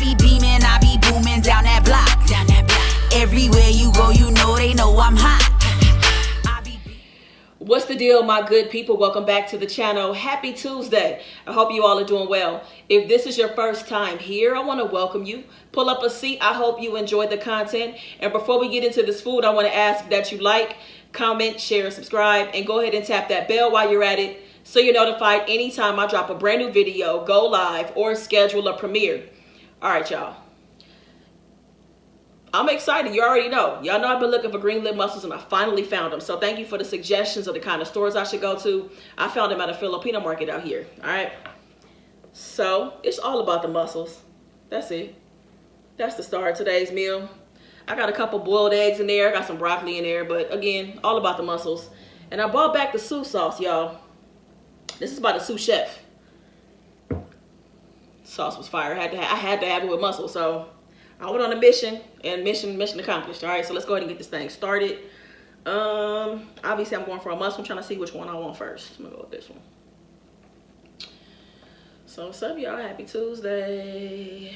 be beaming, I be booming down that block. Everywhere you go, you know they know I'm hot. What's the deal, my good people? Welcome back to the channel. Happy Tuesday. I hope you all are doing well. If this is your first time here, I want to welcome you. Pull up a seat. I hope you enjoyed the content. And before we get into this food, I want to ask that you like, comment, share, subscribe, and go ahead and tap that bell while you're at it so you're notified anytime I drop a brand new video, go live, or schedule a premiere. All right, y'all. I'm excited. You already know. Y'all know I've been looking for green lip mussels and I finally found them. So thank you for the suggestions of the kind of stores I should go to. I found them at a Filipino market out here. All right. So it's all about the mussels. That's it. That's the start of today's meal. I got a couple boiled eggs in there. I got some broccoli in there. But again, all about the mussels. And I brought back the sous sauce, y'all. This is by the sous chef. Sauce was fire. I had to have it with mussels. So I went on a mission, and mission accomplished. All right, so let's go ahead and get this thing started. Obviously I'm going for a mussel. I'm trying to see which one I want first. I'm gonna go with this one. So what's up, y'all? Happy Tuesday.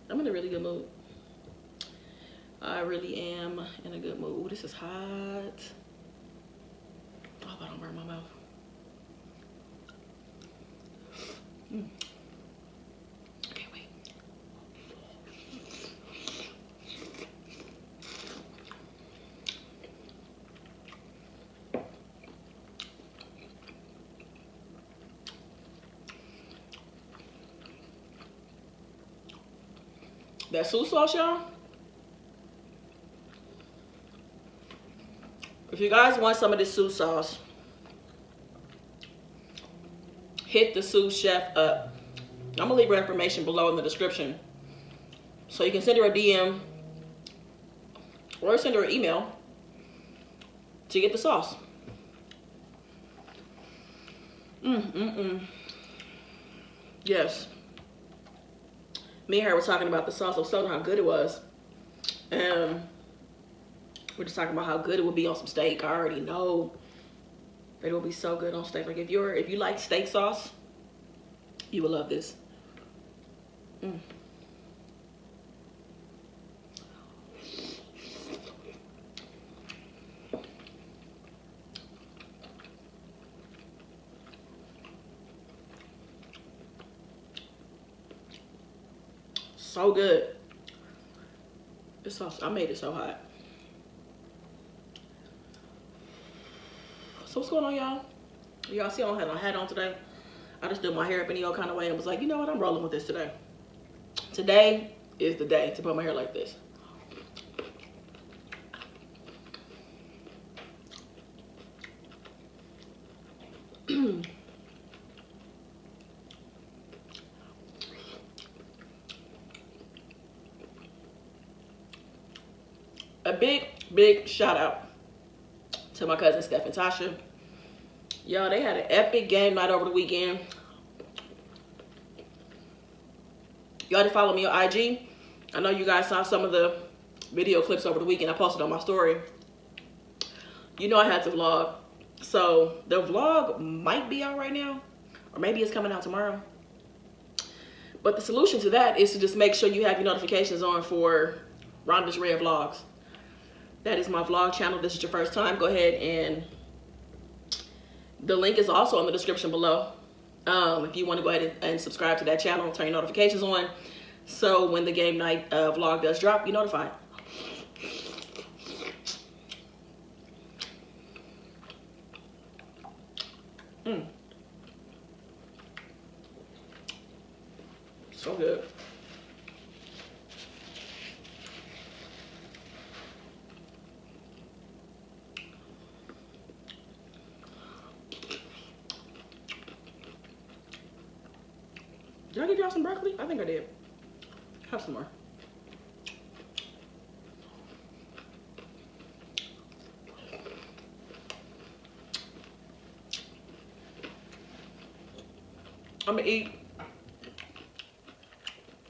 I'm in a really good mood. I really am in a good mood. Ooh, this is hot. I hope I don't burn my mouth. That sous sauce, y'all. If you guys want some of this sous sauce, hit the sous chef up. I'm gonna leave her information below in the description, so you can send her a DM or send her an email to get the sauce. Yes. Me and her were talking about the sauce. I was telling her how good it was. We're just talking about how good it would be on some steak. I already know that it will be so good on steak. Like if you like steak sauce, you will love this. So good. This sauce, I made it so hot. So what's going on, y'all? Y'all see I don't have no hat on today. I just did my hair up any old kind of way and was like, you know what, I'm rolling with this today. Today is the day to put my hair like this. A big shout out to my cousin Steph and Tasha. Y'all, they had an epic game night over the weekend. Y'all did follow me on IG. I know you guys saw some of the video clips over the weekend I posted on my story. You know I had to vlog. So the vlog might be out right now, or maybe it's coming out tomorrow. But the solution to that is to just make sure you have your notifications on for Rhonda's Red Vlogs. That is my vlog channel. If this is your first time, go ahead, and the link is also in the description below. If you want to go ahead and subscribe to that channel, turn your notifications on, so when the game night vlog does drop, you're notified. So good. Did I give y'all some broccoli? I think I did. Have some more. I'm gonna eat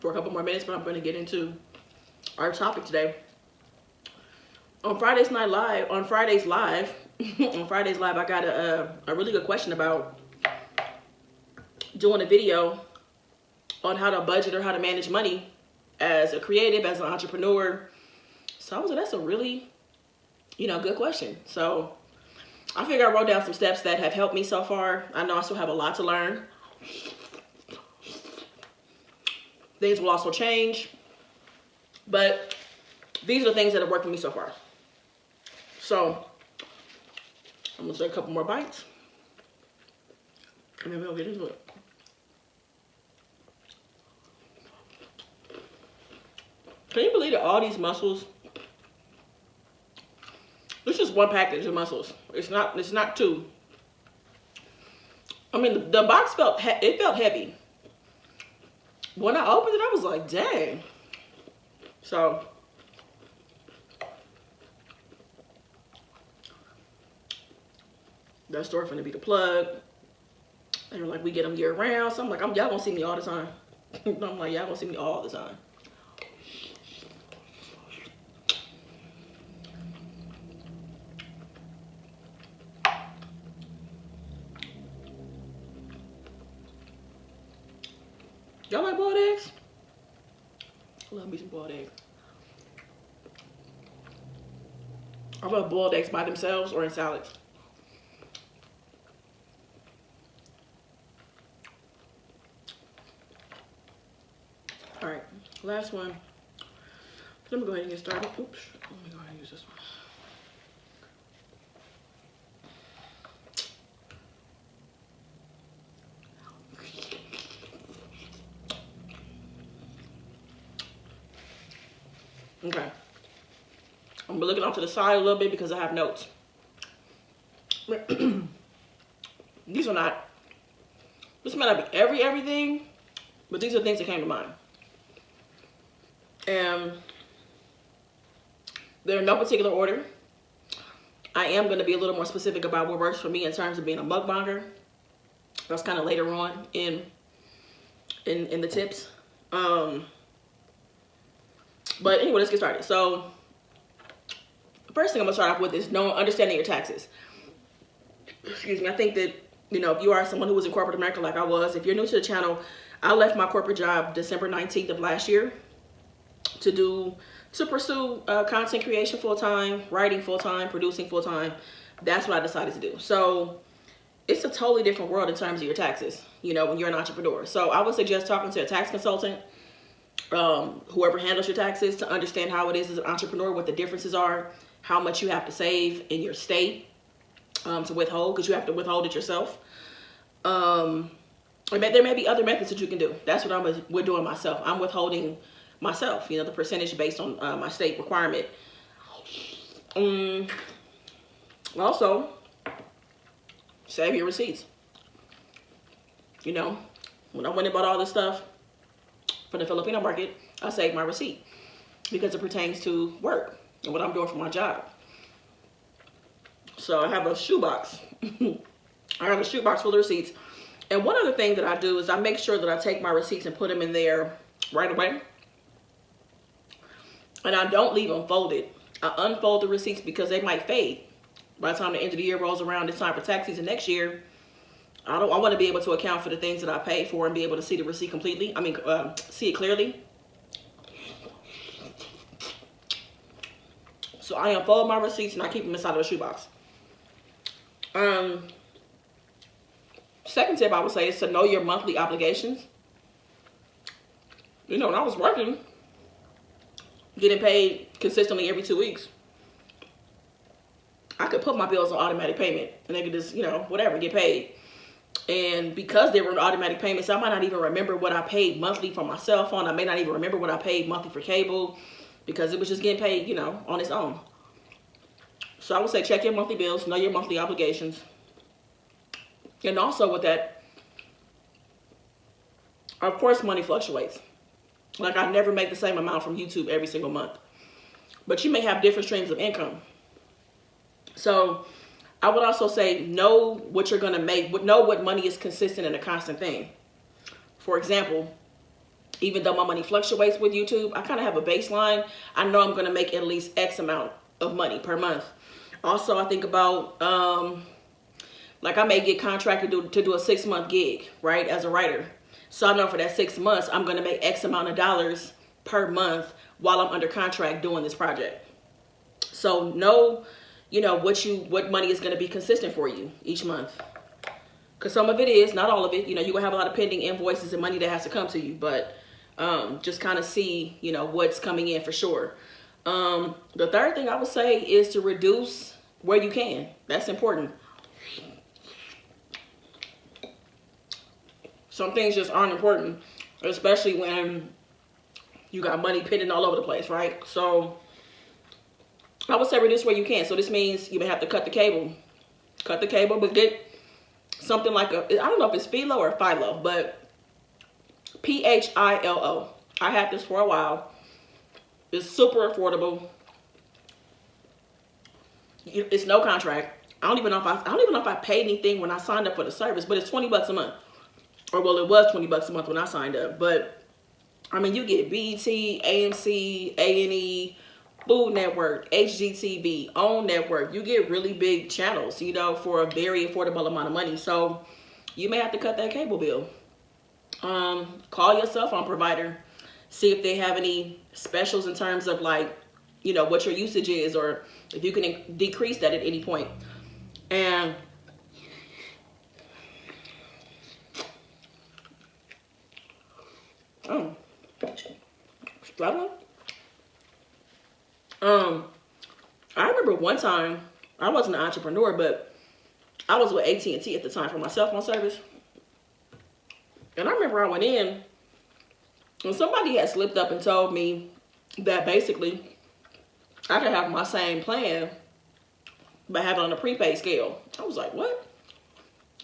for a couple more minutes, but I'm gonna get into our topic today. On Friday's live, on Friday's live, I got a really good question about doing a video on how to budget or how to manage money as a creative, as an entrepreneur. So I was like, that's a really, good question. So I figure I wrote down some steps that have helped me so far. I know I still have a lot to learn. Things will also change, but these are the things that have worked for me so far. So I'm gonna take a couple more bites, and then we'll get into it. Can you believe that all these mussels? It's just one package of mussels. It's not two. I mean, the box felt heavy. When I opened it, I was like, dang. So that store finna be the plug. They were like, we get them year round. So I'm like, y'all gonna see me all the time. I'm like, y'all gonna see me all the time. Y'all like boiled eggs? I love me some boiled eggs. I love boiled eggs by themselves or in salads. All right, last one. Let me go ahead and get started. Oops, let me go ahead and use this one. Okay. I'm looking off to the side a little bit because I have notes. These are not, this might not be everything, but these are things that came to mind. And they're in no particular order. I am going to be a little more specific about what works for me in terms of being a mukbanger. That's kind of later on in the tips. But anyway, let's get started. So the first thing I'm gonna start off with is understanding your taxes. Excuse me. I think that, if you are someone who was in corporate America like I was, if you're new to the channel, I left my corporate job December 19th of last year to pursue content creation full-time, writing full-time, producing full-time. That's what I decided to do. So it's a totally different world in terms of your taxes, when you're an entrepreneur. So I would suggest talking to a tax consultant, whoever handles your taxes, to understand how it is as an entrepreneur, what the differences are, how much you have to save in your state to withhold, because you have to withhold it yourself. There may be other methods that you can do. That's what we're doing myself. I'm withholding myself, the percentage based on my state requirement. Also, save your receipts. When I went and bought all this stuff for the Filipino market, I saved my receipt because it pertains to work and what I'm doing for my job. So I have a shoebox. I have a shoebox full of receipts. And one other thing that I do is I make sure that I take my receipts and put them in there right away. And I don't leave them folded. I unfold the receipts because they might fade. By the time the end of the year rolls around, it's time for tax season next year. I want to be able to account for the things that I paid for and be able to see the receipt completely. See it clearly. So I unfold my receipts and I keep them inside of a shoebox. Second tip I would say is to know your monthly obligations. When I was working, getting paid consistently every 2 weeks, I could put my bills on automatic payment and they could just, whatever, get paid. And because they were in automatic payments, I might not even remember what I paid monthly for my cell phone. I may not even remember what I paid monthly for cable because it was just getting paid, on its own. So I would say check your monthly bills, know your monthly obligations. And also with that, of course, money fluctuates. Like I never make the same amount from YouTube every single month. But you may have different streams of income. So I would also say know what you're going to make, know what money is consistent and a constant thing. For example, even though my money fluctuates with YouTube, I kind of have a baseline. I know I'm going to make at least X amount of money per month. Also, I think about, like I may get contracted to do a 6-month gig, right, as a writer. So I know for that 6 months, I'm going to make X amount of dollars per month while I'm under contract doing this project. So know, you know, what money is going to be consistent for you each month. Because some of it is, not all of it. You know, you're going to have a lot of pending invoices and money that has to come to you. But just kind of see, you know, what's coming in for sure. The third thing I would say is to reduce where you can. That's important. Some things just aren't important, especially when you got money pending all over the place, right? So I would say reduce where you can. So this means you may have to cut the cable. Cut the cable, but get something like I don't know if it's Philo or Philo, but Philo. I had this for a while. It's super affordable. It's no contract. I don't even know if I paid anything when I signed up for the service, but it's $20 a month. Or well, it was $20 a month when I signed up. But I mean, you get BET, AMC, A&E, Food Network, HGTV, OWN Network. You get really big channels, you know, for a very affordable amount of money. So you may have to cut that cable bill. Call your cell phone provider. See if they have any specials in terms of, like, you know, what your usage is, or if you can decrease that at any point. And struggling. I remember one time, I wasn't an entrepreneur, but I was with AT&T at the time for my cell phone service. And I remember I went in and somebody had slipped up and told me that basically I could have my same plan but have it on a prepaid scale. I was like, what?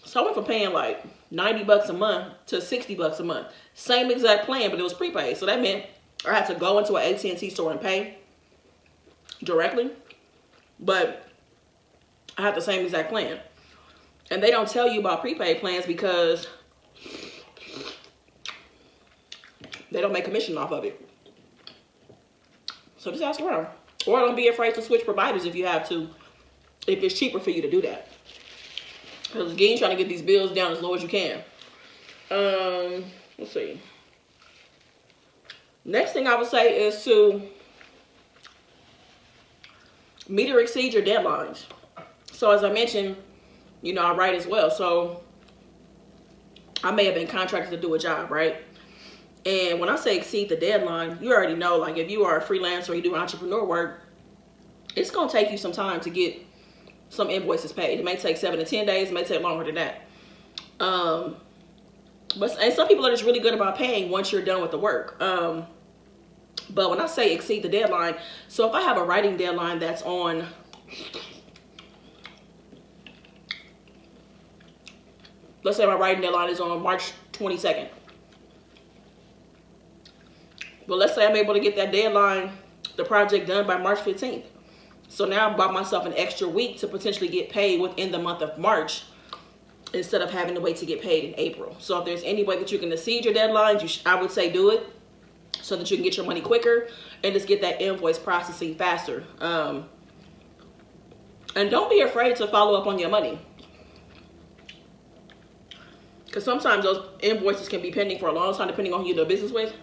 So I went from paying like $90 a month to $60 a month. Same exact plan, but it was prepaid. So that meant I had to go into an AT&T store and pay directly, but I had the same exact plan. And they don't tell you about prepaid plans because they don't make commission off of it. So just ask around. Or don't be afraid to switch providers if you have to, if it's cheaper for you to do that. Because again, trying to get these bills down as low as you can. Let's see. Next thing I would say is to meet or exceed your deadlines. So as I mentioned, you know, I write as well. So I may have been contracted to do a job, right? And when I say exceed the deadline, you already know, like, if you are a freelancer or you do entrepreneur work, it's going to take you some time to get some invoices paid. It may take 7 to 10 days. It may take longer than that. And some people are just really good about paying once you're done with the work. But when I say exceed the deadline, so if I have a writing deadline that's on, let's say my writing deadline is on March 22nd. Well, let's say I'm able to get that deadline, the project done by March 15th. So now I bought myself an extra week to potentially get paid within the month of March instead of having to wait to get paid in April. So if there's any way that you can exceed your deadlines, I would say do it so that you can get your money quicker and just get that invoice processing faster. And don't be afraid to follow up on your money. Because sometimes those invoices can be pending for a long time depending on who you do business with.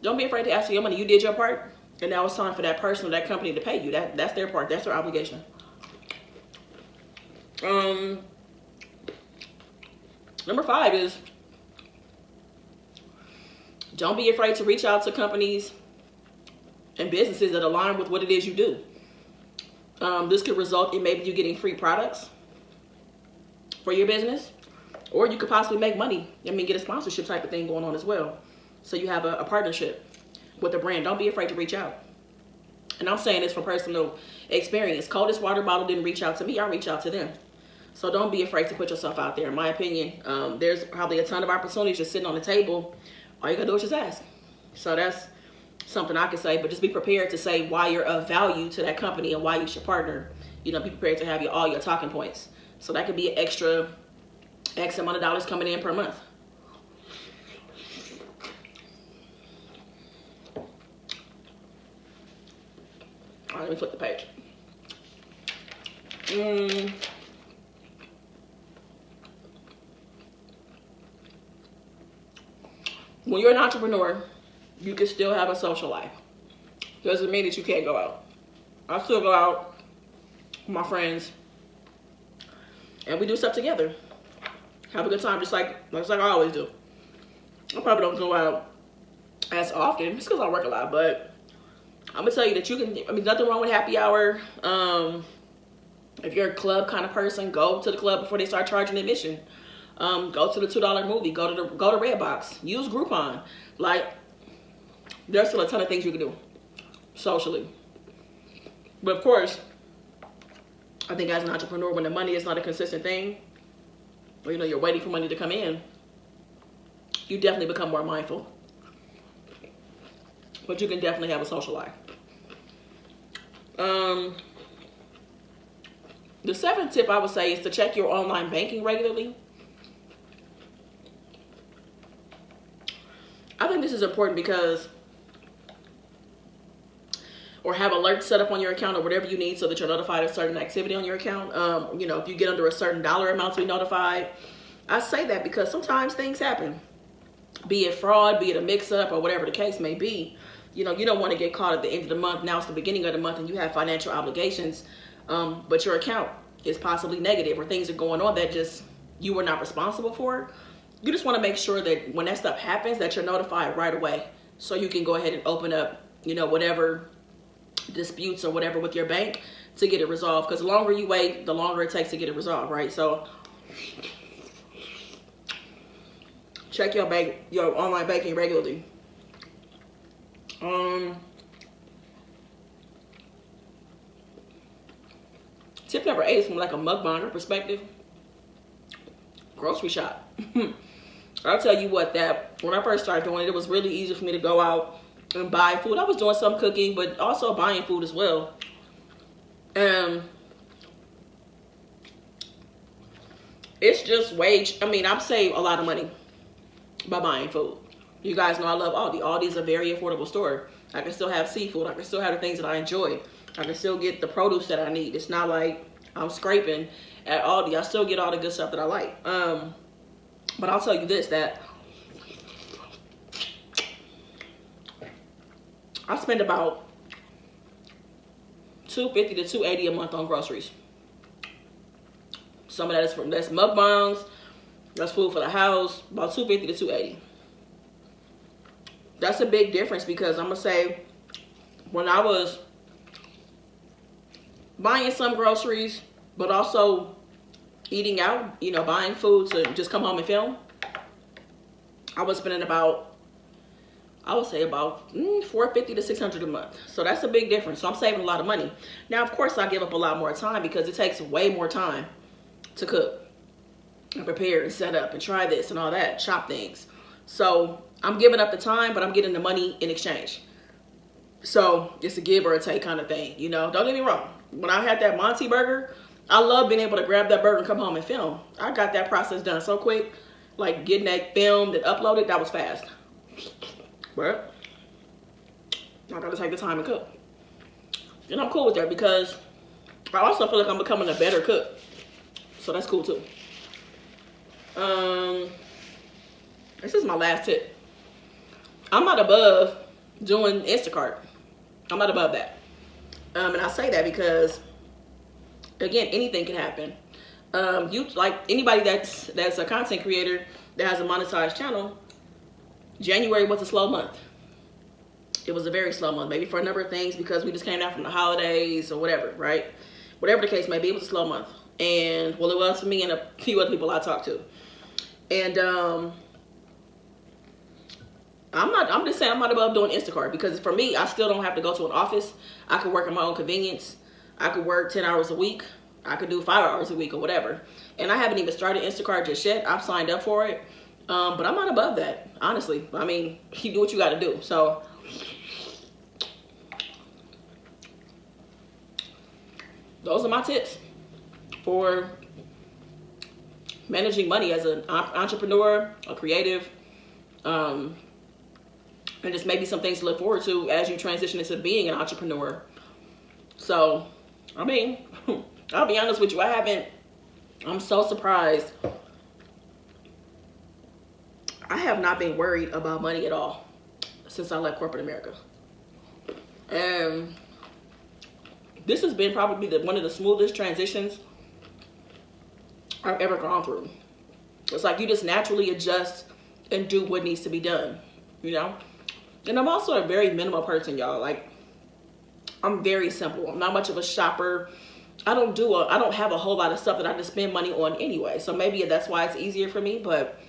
Don't be afraid to ask for your money. You did your part, and now it's time for that person or that company to pay you. That's their part. That's their obligation. Number 5 is don't be afraid to reach out to companies and businesses that align with what it is you do. This could result in maybe you getting free products for your business, or you could possibly make money. I mean, get a sponsorship type of thing going on as well. So you have a partnership with a brand. Don't be afraid to reach out. And I'm saying this from personal experience. Coldest water bottle didn't reach out to me. I reached out to them. So don't be afraid to put yourself out there. In my opinion, there's probably a ton of opportunities just sitting on the table. All you gotta do is just ask. So that's something I can say. But just be prepared to say why you're of value to that company and why you should partner. You know, be prepared to have all your talking points. So that could be an extra X amount of dollars coming in per month. All right, let me flip the page. when you're an entrepreneur, you can still have a social life. Doesn't mean that you can't go out. I still go out with my friends, and we do stuff together. Have a good time, just like I always do. I probably don't go out as often, just because I work a lot, but I'm gonna tell you that you can, I mean, nothing wrong with happy hour. If you're a club kind of person, go to the club before they start charging admission. Go to the $2 movie, go to Redbox, use Groupon. Like, there's still a ton of things you can do socially. But of course, I think as an entrepreneur, when the money is not a consistent thing, or you're waiting for money to come in, you definitely become more mindful. But you can definitely have a social life. The 7th tip I would say is to check your online banking regularly. I think this is important because, or have alerts set up on your account or whatever you need so that you're notified of certain activity on your account. If you get under a certain dollar amount to be notified. I say that because sometimes things happen. Be it fraud, be it a mix-up, or whatever the case may be. You don't want to get caught at the end of the month. Now it's the beginning of the month and you have financial obligations, but your account is possibly negative, or things are going on that just you were not responsible for. You just want to make sure that when that stuff happens, that you're notified right away, so you can go ahead and open up, whatever disputes or whatever with your bank to get it resolved. Because the longer you wait, the longer it takes to get it resolved, right? So check your online banking regularly. Tip number 8 is from like a mukbanger perspective. Grocery shop. I'll tell you what, that when I first started doing it, it was really easy for me to go out and buy food. I was doing some cooking, but also buying food as well. It's just I've saved a lot of money by buying food. You guys know I love Aldi. Aldi is a very affordable store. I can still have seafood. I can still have the things that I enjoy. I can still get the produce that I need. It's not like I'm scraping at Aldi. I still get all the good stuff that I like. But I'll tell you this, that I spend about $250 to $280 a month on groceries. Some of that's mukbangs, that's food for the house, about $250 to $280. That's a big difference, because I'm gonna say, when I was buying some groceries, but also eating out, buying food to just come home and film, I was spending about, I would say about $450 to $600 a month. So that's a big difference. So I'm saving a lot of money. Now, of course, I give up a lot more time, because it takes way more time to cook and prepare and set up and try this and all that, chop things. So I'm giving up the time, but I'm getting the money in exchange. So it's a give or a take kind of thing, Don't get me wrong. When I had that Monty burger, I love being able to grab that burger and come home and film. I got that process done so quick. Like getting that filmed and uploaded, that was fast. But I gotta take the time and cook. And I'm cool with that, because I also feel like I'm becoming a better cook. So that's cool too. This is my last tip. I'm not above doing Instacart. I'm not above that. And I say that because, again, anything can happen. You, like anybody that's a content creator that has a monetized channel, January was a slow month. It was a very slow month, maybe for a number of things, because we just came out from the holidays or whatever, right? Whatever the case may be, it was a slow month. And, well, it was for me and a few other people I talked to. And I'm just saying I'm not above doing Instacart, because for me, I still don't have to go to an office. I could work at my own convenience. I could work 10 hours a week. I could do 5 hours a week or whatever. And I haven't even started Instacart just yet. I've signed up for it. But I'm not above that, honestly. I mean, you do what you got to do. So those are my tips for managing money as an entrepreneur, a creative, and just maybe some things to look forward to as you transition into being an entrepreneur. So, I mean, I'll be honest with you, I'm so surprised. I have not been worried about money at all since I left corporate America. And this has been probably one of the smoothest transitions I've ever gone through. It's like you just naturally adjust and do what needs to be done, you know? And I'm also a very minimal person, y'all. Like, I'm very simple. I'm not much of a shopper. I don't have a whole lot of stuff that I just spend money on anyway. So maybe that's why it's easier for me, but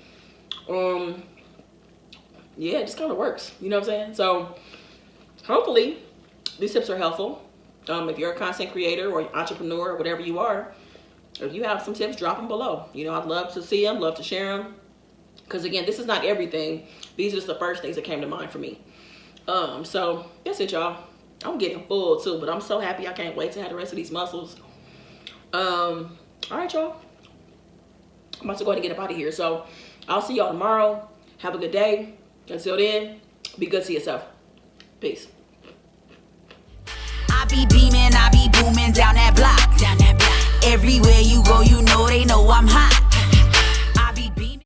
yeah, it just kind of works. You know what I'm saying? So hopefully these tips are helpful. If you're a content creator or entrepreneur or whatever you are, if you have some tips, drop them below. You know, I'd love to see them, love to share them. Because again, this is not everything. These are just the first things that came to mind for me. So that's it, y'all. I'm getting full too, but I'm so happy. I can't wait to have the rest of these mussels. All right, y'all. I'm about to go ahead and get up out of here. So I'll see y'all tomorrow. Have a good day. Until then, be good to yourself. Peace. I be beaming.